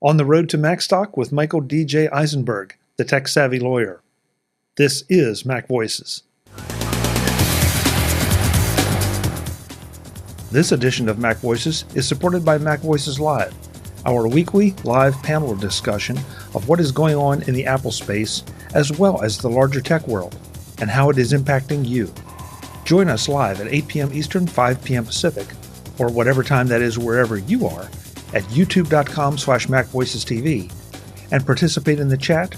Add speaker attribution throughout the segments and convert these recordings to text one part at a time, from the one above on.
Speaker 1: On the road to Macstock with Michael D.J. Eisenberg, the tech-savvy lawyer. This is MacVoices. This edition of MacVoices is supported by MacVoices Live, our weekly live panel discussion of what is going on in the Apple space, as well as the larger tech world, and how it is impacting you. Join us live at 8 p.m. Eastern, 5 p.m. Pacific, or whatever time that is wherever you are, at youtube.com/MacVoicesTV, and participate in the chat,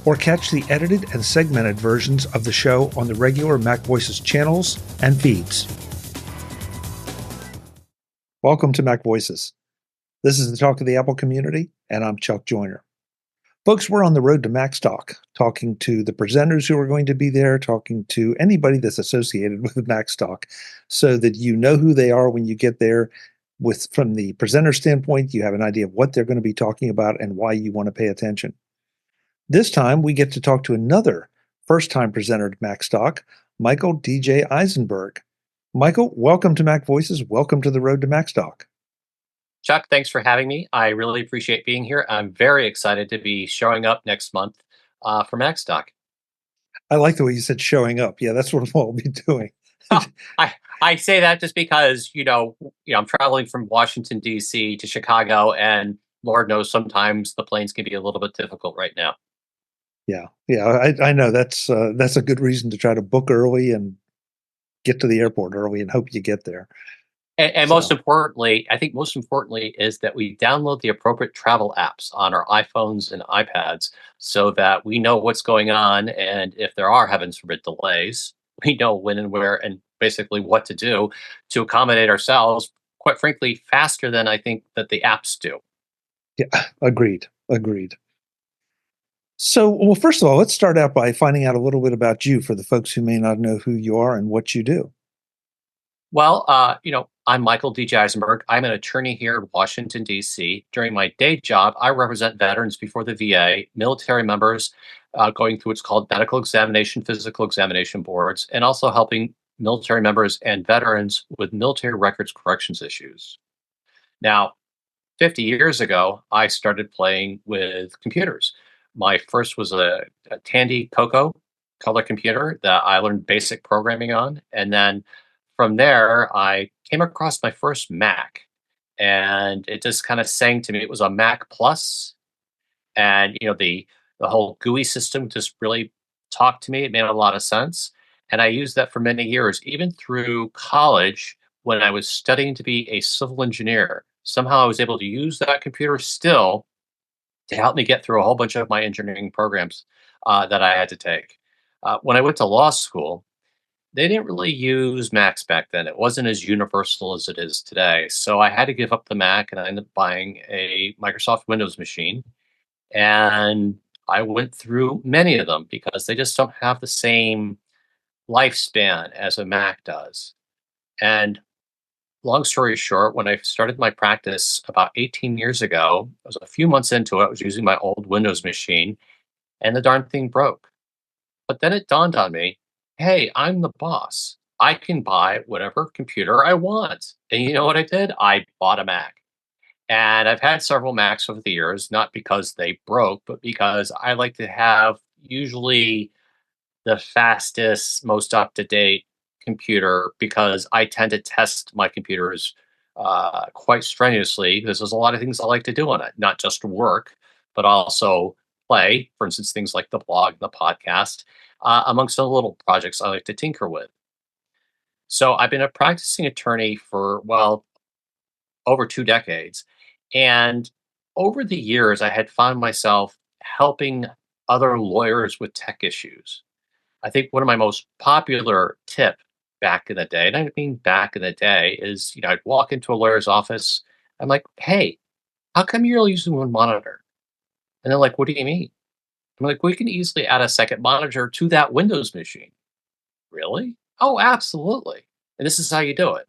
Speaker 1: or catch the edited and segmented versions of the show on the regular MacVoices channels and feeds. Welcome to MacVoices. This is the talk of the Apple community, and I'm Chuck Joyner. Folks, we're on the road to Macstock, talking to the presenters who are going to be there, talking to anybody that's associated with Macstock, so that you know who they are when you get there. From the presenter standpoint, you have an idea of what they're going to be talking about and why you want to pay attention. This time, we get to talk to another first-time presenter at Macstock, Michael D.J. Eisenberg. Michael, welcome to MacVoices. Welcome to the road to Macstock.
Speaker 2: Chuck, thanks for having me. I really appreciate being here. I'm very excited to be showing up next month for Macstock.
Speaker 1: I like the way you said showing up. Yeah, that's what we'll be doing.
Speaker 2: I say that just because, I'm traveling from Washington, D.C. to Chicago, and Lord knows sometimes the planes can be a little bit difficult right now.
Speaker 1: Yeah, I know that's a good reason to try to book early and get to the airport early and hope you get there.
Speaker 2: And most importantly, I think most importantly is that we download the appropriate travel apps on our iPhones and iPads so that we know what's going on. And if there are, heavens forbid, delays, we know when and where and basically what to do to accommodate ourselves, quite frankly, faster than I think that the apps do.
Speaker 1: Yeah, agreed. So, well, first of all, let's start out by finding out a little bit about you for the folks who may not know who you are and what you do.
Speaker 2: Well, I'm Michael D.J. Eisenberg. I'm an attorney here in Washington, D.C. During my day job, I represent veterans before the VA, military members going through what's called medical examination, physical examination boards, and also helping military members and veterans with military records corrections issues. Now, 50 years ago, I started playing with computers. My first was a Tandy Coco color computer that I learned basic programming on. And then from there, I came across my first Mac. And it just kind of sang to me. It was a Mac Plus, and the whole GUI system just really talked to me. It made a lot of sense, and I used that for many years, even through college when I was studying to be a civil engineer. Somehow I was able to use that computer still to help me get through a whole bunch of my engineering programs that I had to take. When I went to law school, they didn't really use Macs back then. It wasn't as universal as it is today. So I had to give up the Mac, and I ended up buying a Microsoft Windows machine. And I went through many of them because they just don't have the same lifespan as a Mac does. And long story short, when I started my practice about 18 years ago, I was a few months into it. I was using my old Windows machine, and the darn thing broke. But then it dawned on me, hey, I'm the boss. I can buy whatever computer I want. And you know what I did? I bought a Mac. And I've had several Macs over the years, not because they broke, but because I like to have usually the fastest, most up to date computer, because I tend to test my computers quite strenuously because there's a lot of things I like to do on it, not just work, but also play. For instance, things like the blog and the podcast, amongst other little projects I like to tinker with. So I've been a practicing attorney for, well, over 2 decades. And over the years, I had found myself helping other lawyers with tech issues. I think one of my most popular tip back in the day, and I mean back in the day, is I'd walk into a lawyer's office. I'm like, hey, how come you're only using one monitor? And they're like, what do you mean? I'm like, we can easily add a second monitor to that Windows machine. Really? Oh, absolutely. And this is how you do it.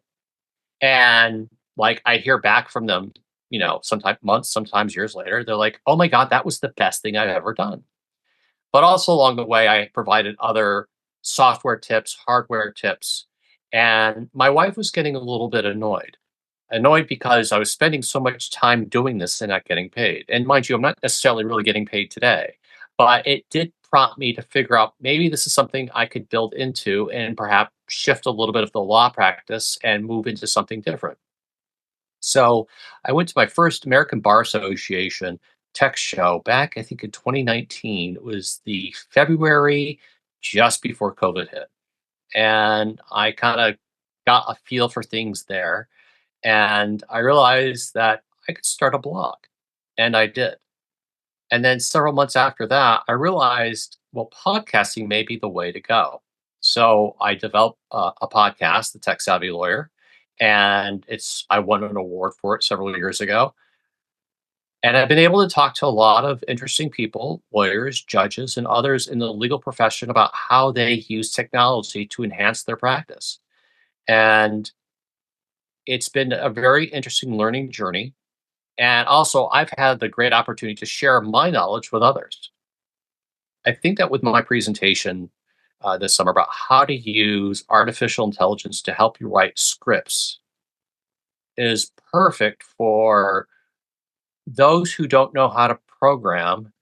Speaker 2: And like I hear back from them, sometimes months, sometimes years later, they're like, oh my God, that was the best thing I've ever done. But also along the way, I provided other software tips, hardware tips. And my wife was getting a little bit annoyed Annoyed because I was spending so much time doing this and not getting paid. And mind you, I'm not necessarily really getting paid today, but it did prompt me to figure out maybe this is something I could build into and perhaps shift a little bit of the law practice and move into something different. So I went to my first American Bar Association tech show back, I think in 2019. It was the February just before COVID hit. And I kind of got a feel for things there. And I realized that I could start a blog. And I did. And then several months after that, I realized, well, podcasting may be the way to go. So I developed a podcast, The Tech Savvy Lawyer, and I won an award for it several years ago. And I've been able to talk to a lot of interesting people, lawyers, judges, and others in the legal profession about how they use technology to enhance their practice. And it's been a very interesting learning journey. And also, I've had the great opportunity to share my knowledge with others. I think that with my presentation this summer about how to use artificial intelligence to help you write scripts is perfect for those who don't know how to program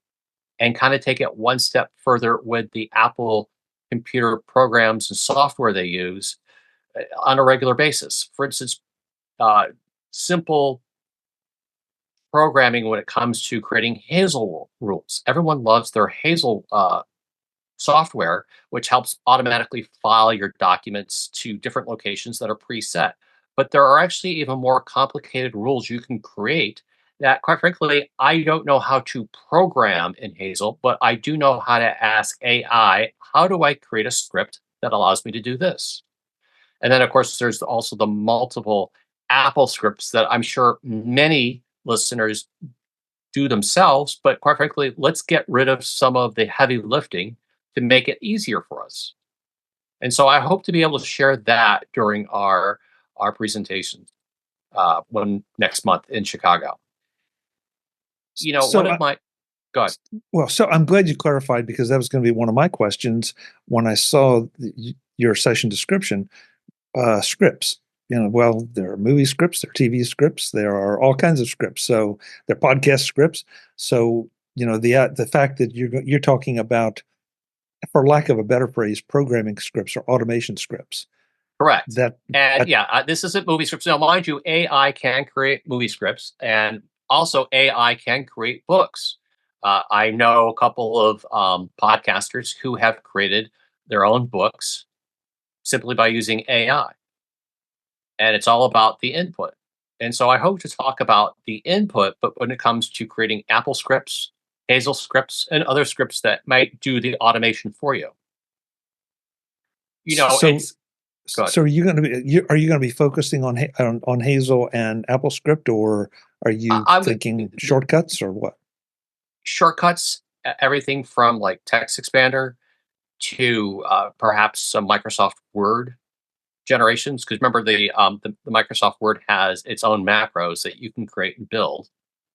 Speaker 2: and kind of take it one step further with the Apple computer programs and software they use on a regular basis. For instance, uh, simple programming when it comes to creating Hazel rules. Everyone loves their Hazel software, which helps automatically file your documents to different locations that are preset. But there are actually even more complicated rules you can create that, quite frankly, I don't know how to program in Hazel, but I do know how to ask AI, how do I create a script that allows me to do this? And then, of course, there's also the multiple Apple scripts that I'm sure many listeners do themselves. But quite frankly, let's get rid of some of the heavy lifting to make it easier for us. And so I hope to be able to share that during our presentation one next month in Chicago. One
Speaker 1: So,
Speaker 2: of my God,
Speaker 1: so I'm glad you clarified because that was going to be one of my questions when I saw your session description. Scripts. Well, there are movie scripts, there are TV scripts, there are all kinds of scripts. So there are podcast scripts. So the fact that you're talking about, for lack of a better phrase, programming scripts or automation scripts.
Speaker 2: correct.
Speaker 1: That,
Speaker 2: And
Speaker 1: that
Speaker 2: yeah, this isn't movie scripts. Now, mind you, AI can create movie scripts, and also AI can create books. I know a couple of podcasters who have created their own books simply by using AI. And it's all about the input. And so I hope to talk about the input, but when it comes to creating Apple scripts, Hazel scripts, and other scripts that might do the automation for you.
Speaker 1: so
Speaker 2: It's good.
Speaker 1: so are you going to be focusing on on Hazel and AppleScript, or are you
Speaker 2: I'm
Speaker 1: thinking shortcuts or what?
Speaker 2: shortcuts, everything from like TextExpander to perhaps some Microsoft Word generations. Because remember, the Microsoft Word has its own macros that you can create and build.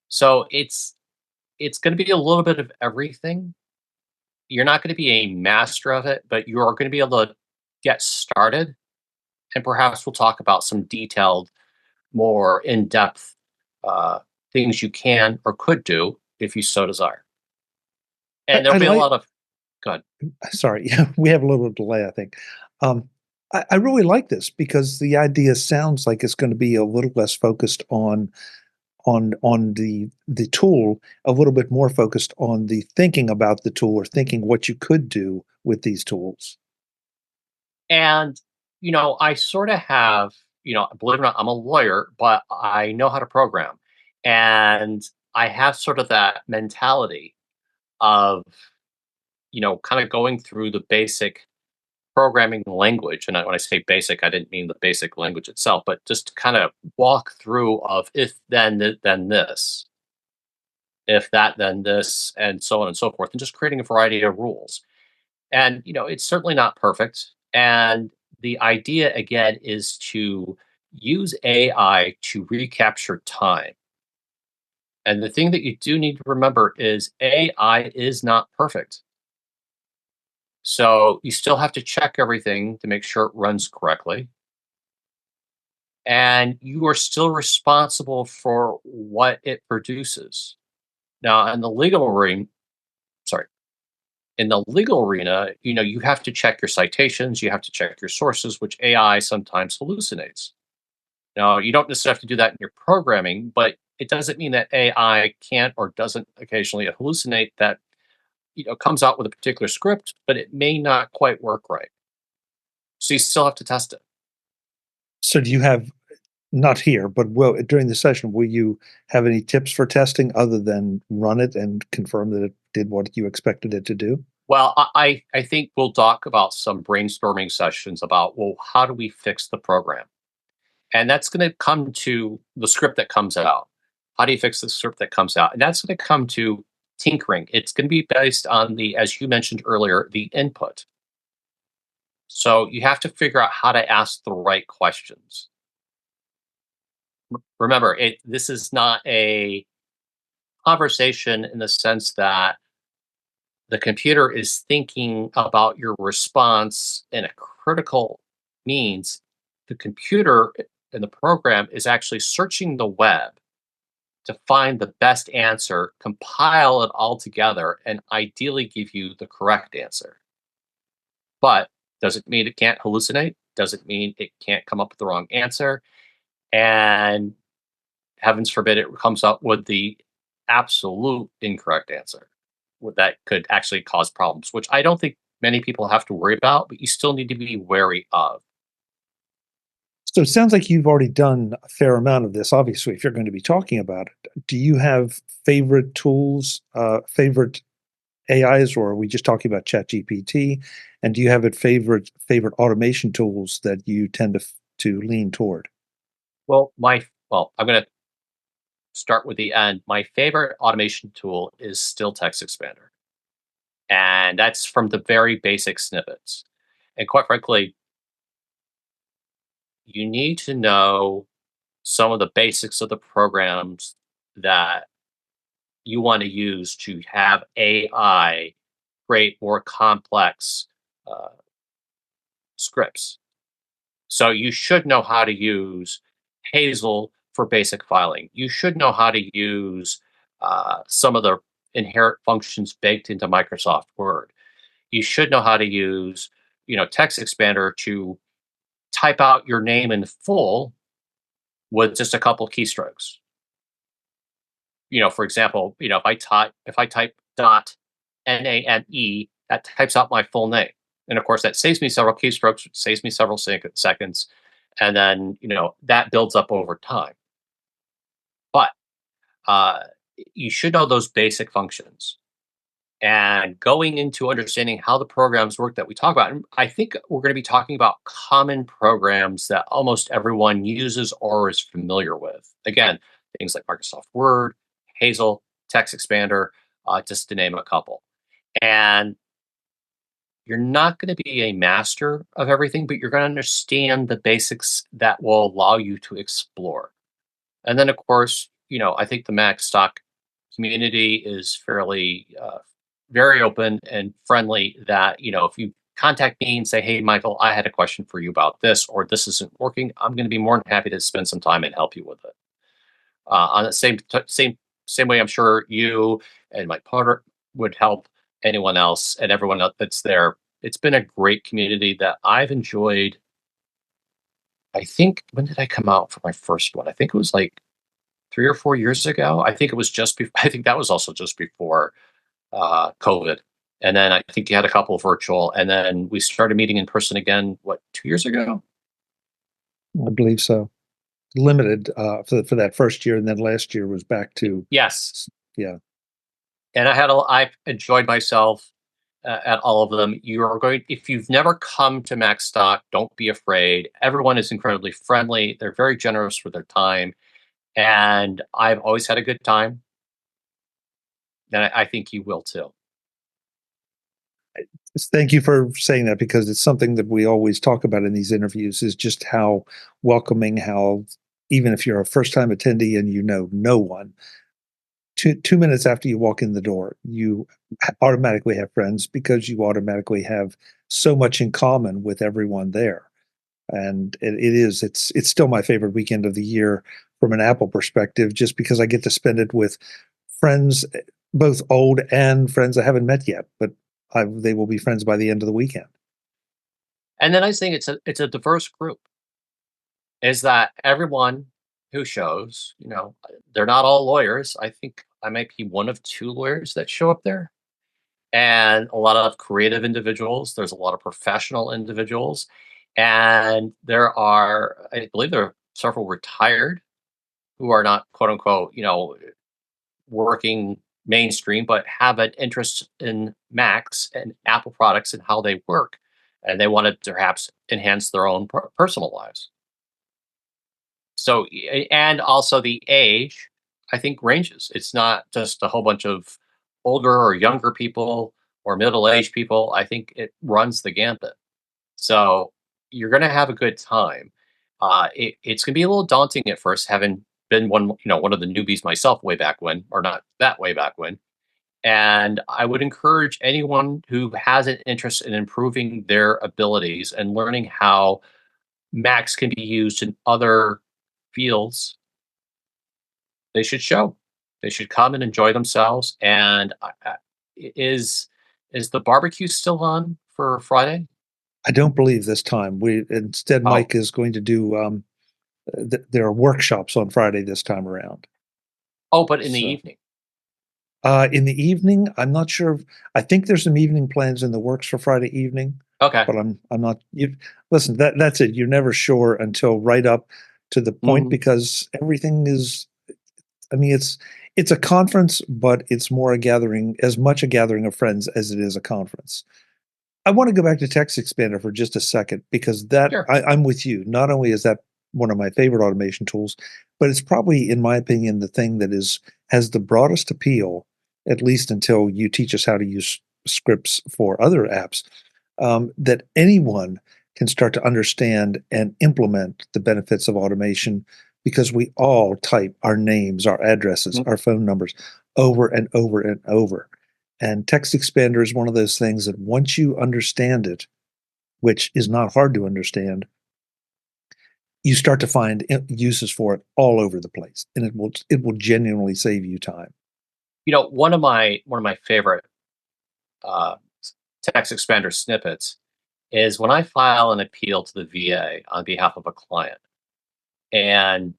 Speaker 2: So it's going to be a little bit of everything. You're not going to be a master of it, but you're going to be able to get started. And perhaps we'll talk about some detailed, more in depth uh, things you can or could do if you so desire.
Speaker 1: I,
Speaker 2: And there'll
Speaker 1: I
Speaker 2: be a
Speaker 1: like
Speaker 2: lot of good.
Speaker 1: Sorry, we have a little delay, I think. Um, I really like this because the idea sounds like it's going to be a little less focused on the tool, a little bit more focused on the thinking about the tool or thinking what you could do with these tools.
Speaker 2: And, I sort of have, believe it or not, I'm a lawyer, but I know how to program. And I have sort of that mentality of, kind of going through the basic programming language. And when I say basic, I didn't mean the basic language itself, but just to kind of walk through of if then then this, if that then this, and so on and so forth, and just creating a variety of rules. And it's certainly not perfect. And the idea again is to use AI to recapture time. And the thing that you do need to remember is AI is not perfect. So you still have to check everything to make sure it runs correctly. and you are still responsible for what it produces. Now, sorry, in the legal arena, you have to check your citations, you have to check your sources, which AI sometimes hallucinates. Now, you don't necessarily have to do that in your programming, but it doesn't mean that AI can't or doesn't occasionally hallucinate that, comes out with a particular script, but it may not quite work right. So you still have to test it.
Speaker 1: So do you have, not here, but during the session, will you have any tips for testing other than run it and confirm that it did what you expected it to do?
Speaker 2: Well, I think we'll talk about some brainstorming sessions about, well, how do we fix the program? And that's going to come to the script that comes out. How do you fix the script that comes out? And that's going to come to tinkering. It's going to be based on as you mentioned earlier, the input. So you have to figure out how to ask the right questions. Remember, this is not a conversation in the sense that the computer is thinking about your response in a critical means. The computer and the program is actually searching the web to find the best answer, compile it all together, and ideally give you the correct answer. But does it mean it can't hallucinate? Does it mean it can't come up with the wrong answer? And heavens forbid it comes up with the absolute incorrect answer that could actually cause problems, which I don't think many people have to worry about, but you still need to be wary of.
Speaker 1: So it sounds like you've already done a fair amount of this, obviously, if you're going to be talking about it. Do you have favorite tools, favorite AIs, or are we just talking about ChatGPT? And do you have favorite automation tools that you tend to lean toward?
Speaker 2: Well, I'm going to start with the end. My favorite automation tool is still TextExpander, and that's from the very basic snippets. And quite frankly, you need to know some of the basics of the programs that you want to use to have AI create more complex uh, scripts. So you should know how to use Hazel for basic filing. You should know how to use some of the inherent functions baked into Microsoft Word. You should know how to use, TextExpander to type out your name in full with just a couple keystrokes. For example, if I type dot NAME, that types out my full name. And of course, that saves me several keystrokes, saves me several seconds, and then that builds up over time. But uh, you should know those basic functions. And going into understanding how the programs work that we talk about, and I think we're going to be talking about common programs that almost everyone uses or is familiar with. Again, things like Microsoft Word, Hazel, TextExpander, just to name a couple. And you're not going to be a master of everything, but you're going to understand the basics that will allow you to explore. And then, of course, I think the Macstock community is fairly very open and friendly. That if you contact me and say, "Hey, Michael, I had a question for you about this," or "This isn't working," I'm going to be more than happy to spend some time and help you with it. On the same way, I'm sure you and Mike Potter would help anyone else and everyone else that's there. It's been a great community that I've enjoyed. I think, when did I come out for my first one? I think it was like 3 or 4 years ago. I think it was just before. I think that was also just before COVID. And then I think you had a couple virtual, and then we started meeting in person again. What, 2 years ago?
Speaker 1: I believe so. Limited for that first year, and then last year was back to,
Speaker 2: Yes.
Speaker 1: yeah.
Speaker 2: And I've enjoyed myself at all of them. You are going, if you've never come to Macstock, don't be afraid. Everyone is incredibly friendly. They're very generous with their time, and I've always had a good time. And I think you will too.
Speaker 1: Thank you for saying that, because it's something that we always talk about in these interviews, is just how welcoming, how even if you're a first time attendee and you know no one, 2 minutes after you walk in the door, you automatically have friends, because you automatically have so much in common with everyone there. And it's still my favorite weekend of the year from an Apple perspective, just because I get to spend it with friends, both old and friends I haven't met yet, but they will be friends by the end of the weekend.
Speaker 2: And the nice thing, it's a diverse group. Is that everyone who shows, they're not all lawyers. I think I might be one of two lawyers that show up there, and a lot of creative individuals. There's a lot of professional individuals, and I believe there are several retired who are not quote unquote, working mainstream, but have an interest in Macs and Apple products and how they work, and they want to perhaps enhance their own personal lives. So, and also the age, I think ranges. It's not just a whole bunch of older or younger people or middle-aged people. I think it runs the gambit. So you're going to have a good time. It's going to be a little daunting at first, having been one of the newbies myself way back when, or not that way back when. And I would encourage anyone who has an interest in improving their abilities and learning how Macs can be used in other fields. They should show. They should come and enjoy themselves. And is the barbecue still on for Friday?
Speaker 1: I don't believe this time. We instead,
Speaker 2: Oh,
Speaker 1: Mike is going to do. There are workshops on Friday this time around.
Speaker 2: oh, but in the
Speaker 1: So
Speaker 2: evening.
Speaker 1: in the evening, I'm not sure. I think there's some evening plans in the works for Friday evening,
Speaker 2: Okay.
Speaker 1: but I'm not. Listen, that's it. You're never sure until right up to the point,
Speaker 2: Mhm.
Speaker 1: because everything is. I mean, it's a conference, but it's more a gathering, as much a gathering of friends as it is a conference. I want to go back to TextExpander for just a second, because
Speaker 2: Sure.
Speaker 1: I'm with you. Not only is that one of my favorite automation tools, but it's probably, in my opinion, the thing that has the broadest appeal, at least until you teach us how to use scripts for other apps, that anyone can start to understand and implement the benefits of automation, because we all type our names, our addresses,
Speaker 2: Mhm.
Speaker 1: our phone numbers over and over and over. And TextExpander is one of those things that once you understand it, which is not hard to understand, you start to find uses for it all over the place, and it will genuinely save you time.
Speaker 2: One of my favorite uh, text expander snippets is when I file an appeal to the VA on behalf of a client, and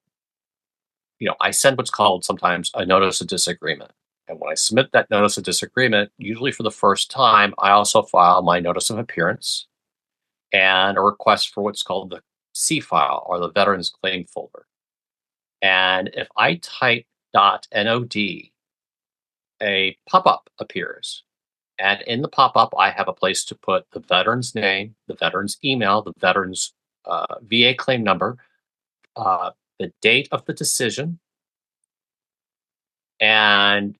Speaker 2: I send what's called sometimes a notice of disagreement. And when I submit that notice of disagreement, usually for the first time, I also file my notice of appearance and a request for what's called the C file, or the Veterans Claim Folder. And if I type .nod, a pop-up appears. And in the pop-up, I have a place to put the veteran's name, the veteran's email, the veteran's VA claim number, uh, the date of the decision, and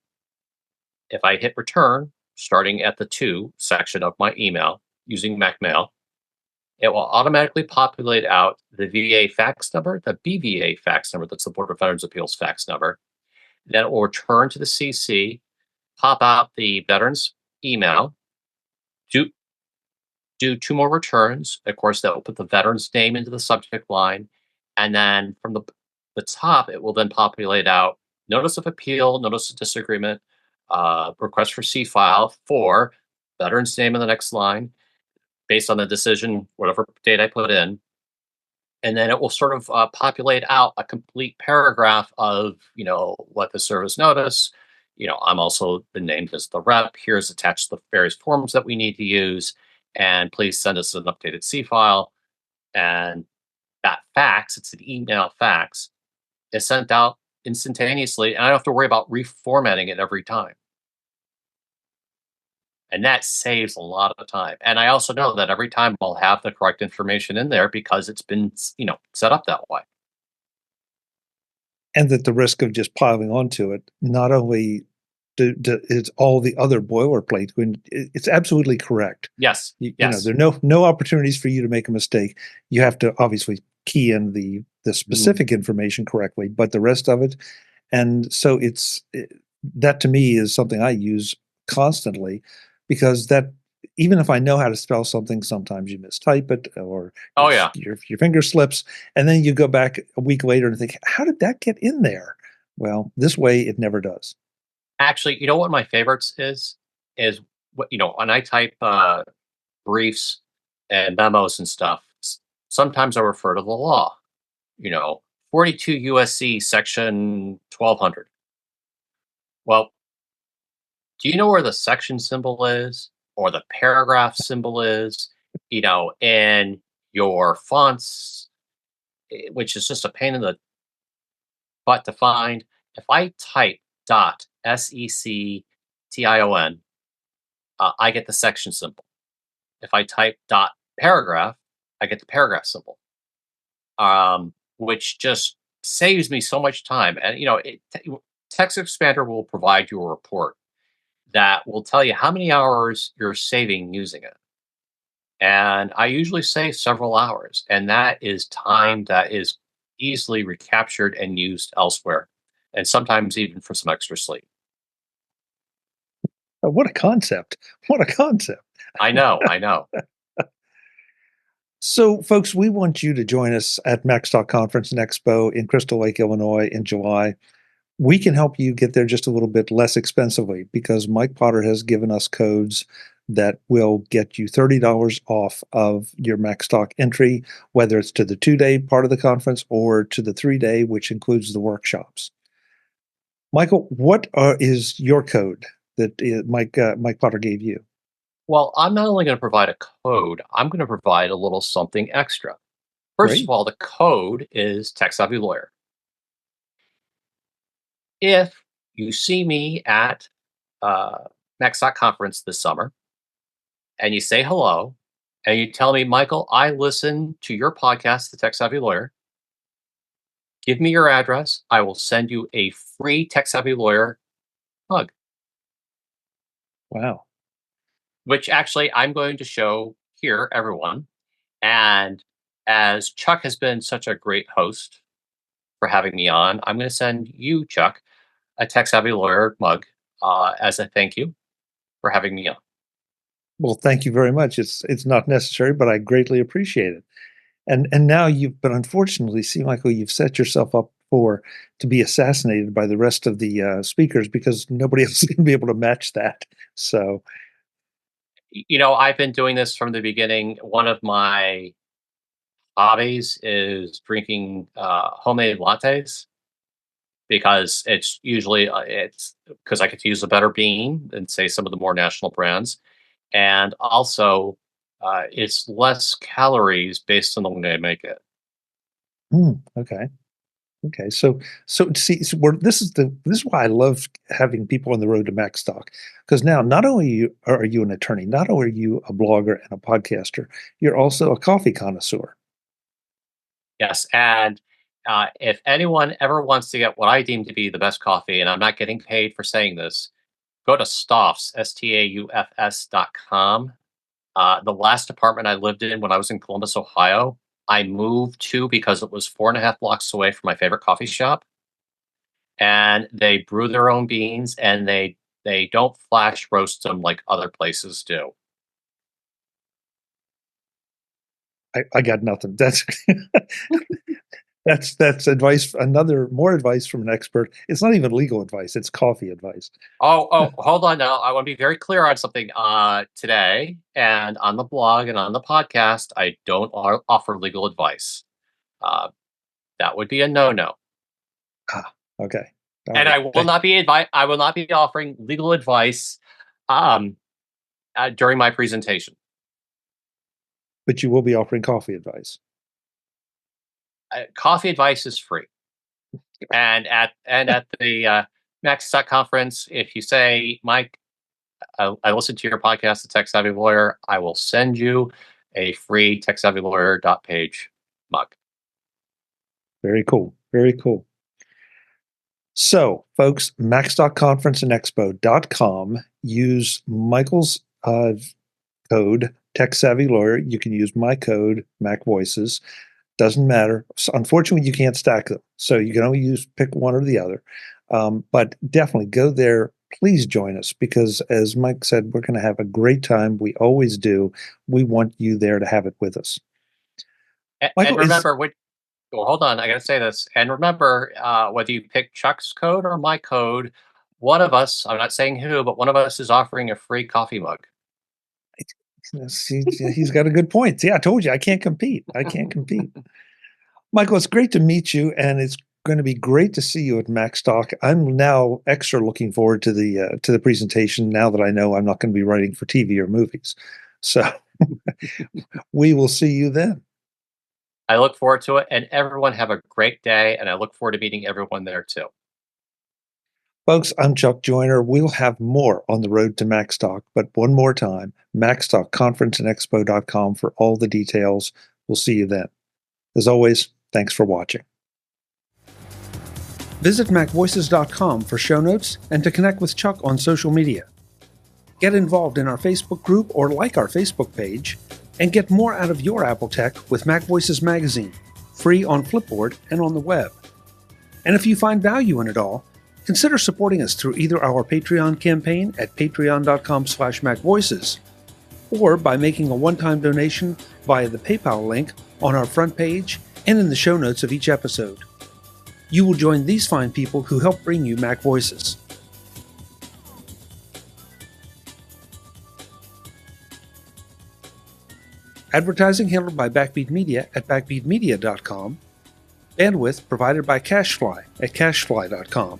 Speaker 2: if I hit return, starting at the to section of my email using MacMail, it will automatically populate out the VA fax number, the BVA fax number, that's the Board of Veterans Appeals fax number. Then it will return to the CC, pop out the veteran's email, do do two more returns. Of course, that will put the veteran's name into the subject line. And then from the top, it will then populate out notice of appeal, notice of disagreement, request for C file for veteran's name in the next line, based on the decision, whatever date I put in. And then it will sort of populate out a complete paragraph of, what the service notice. I'm also been named as the rep. Here's attached the various forms that we need to use. And please send us an updated C file. And that fax, it's an email fax, is sent out instantaneously. And I don't have to worry about reformatting it every time. And that saves a lot of time. And I also know that every time I'll have the correct information in there because it's been, set up that way.
Speaker 1: And that the risk of just piling onto it, not only it's all the other boilerplate, when it's absolutely correct.
Speaker 2: Yes.
Speaker 1: There
Speaker 2: Yes.
Speaker 1: are no opportunities for you to make a mistake. You have to obviously key in the
Speaker 2: Mhm.
Speaker 1: specific information correctly, but the rest of it. And so that to me is something I use constantly, because that even if I know how to spell something, sometimes you mistype it or
Speaker 2: Oh yeah.
Speaker 1: your finger slips, and then you go back a week later and think, how did that get in there? Well, this way it never does.
Speaker 2: Actually, you know what my favorites is what when I type briefs and memos and stuff. Sometimes I refer to the law. You know, 42 USC section 1200. Well, do you know where the section symbol is or the paragraph symbol is? In your fonts, which is just a pain in the butt to find. If I type dot section, I get the section symbol. If I type dot paragraph, I get the paragraph symbol, which just saves me so much time. And TextExpander will provide you a report that will tell you how many hours you're saving using it. And I usually save several hours, and that is time that is easily recaptured and used elsewhere, and sometimes even for some extra sleep.
Speaker 1: What a concept. What a concept.
Speaker 2: I know.
Speaker 1: So, folks, we want you to join us at Macstock Conference and Expo in Crystal Lake, Illinois in July. We can help you get there just a little bit less expensively because Mike Potter has given us codes that will get you $30 off of your Macstock entry, whether it's to the 2-day part of the conference or to the 3-day, which includes the workshops. Michael, what is your code that Mike Potter gave you?
Speaker 2: Well, I'm not only going to provide a code, I'm going to provide a little something extra. First of
Speaker 1: Great.
Speaker 2: all, the code is Tech Savvy Lawyer. If you see me at Macstock Conference this summer and you say hello and you tell me, Michael, I listen to your podcast, The Tech Savvy Lawyer, give me your address. I will send you a free Tech Savvy Lawyer mug,
Speaker 1: Wow.
Speaker 2: which actually I'm going to show here, everyone. And as Chuck has been such a great host for having me on, I'm going to send you, Chuck, a Tech Savvy Lawyer mug as a thank you for having me on.
Speaker 1: Well, thank you very much. It's not necessary, but I greatly appreciate it. And now but unfortunately, see, Michael, you've set yourself up to be assassinated by the rest of the speakers because nobody else is going to be able to match that. So,
Speaker 2: I've been doing this from the beginning. One of my hobbies is drinking homemade lattes because it's because I get to use a better bean than say some of the more national brands, and also it's less calories based on the way I make it.
Speaker 1: okay. Okay, so see, this is why I love having people on the road to Macstock, because now not only are you an attorney, not only are you a blogger and a podcaster, you're also a coffee connoisseur.
Speaker 2: Yes, and if anyone ever wants to get what I deem to be the best coffee, and I'm not getting paid for saying this, go to Staufs, Staufs.com. The last apartment I lived in when I was in Columbus, Ohio, I moved to because it was 4.5 blocks away from my favorite coffee shop. And they brew their own beans and they don't flash roast them like other places do.
Speaker 1: I got nothing. That's that's advice. More advice from an expert. It's not even legal advice. It's coffee advice.
Speaker 2: Hold on now. I want to be very clear on something. Today and on the blog and on the podcast, I don't offer legal advice. That would be a no-no.
Speaker 1: Okay. All
Speaker 2: And
Speaker 1: right.
Speaker 2: I will not be offering legal advice during my presentation.
Speaker 1: But you will be offering coffee advice.
Speaker 2: Coffee advice is free. And at the Macstock Conference, if you say, Mike, I listened to your podcast, The Tech Savvy Lawyer, I will send you a free TechSavvyLawyer.page mug.
Speaker 1: Very cool. Very cool. So, folks, Macstock Conference and Expo.com. Use Michael's code, Tech Savvy Lawyer. You can use my code, MacVoices. Doesn't matter. So unfortunately, you can't stack them. So you can only pick one or the other. But definitely go there, please join us because, as Mike said, we're going to have a great time. We always do. We want you there to have it with us.
Speaker 2: And remember, well, hold on, I got to say this. And remember, whether you pick Chuck's code or my code, one of us, I'm not saying who, but one of us is offering a free coffee mug.
Speaker 1: See, he's got a good point. See, I told you I can't compete. I can't compete. Michael, it's great to meet you, and it's going to be great to see you at Macstock. I'm now extra looking forward to the presentation now that I know I'm not going to be writing for TV or movies. So we will see you then.
Speaker 2: I look forward to it, and everyone have a great day, and I look forward to meeting everyone there too.
Speaker 1: Folks, I'm Chuck Joyner. We'll have more on the road to Macstock, but one more time, Macstock Conference and Expo.com for all the details. We'll see you then. As always, thanks for watching. Visit MacVoices.com for show notes and to connect with Chuck on social media. Get involved in our Facebook group or like our Facebook page, and get more out of your Apple tech with MacVoices Magazine, free on Flipboard and on the web. And if you find value in it all, consider supporting us through either our Patreon campaign at patreon.com/MacVoices or by making a one-time donation via the PayPal link on our front page and in the show notes of each episode. You will join these fine people who help bring you MacVoices. Advertising handled by Backbeat Media at backbeatmedia.com. Bandwidth provided by CacheFly at cachefly.com.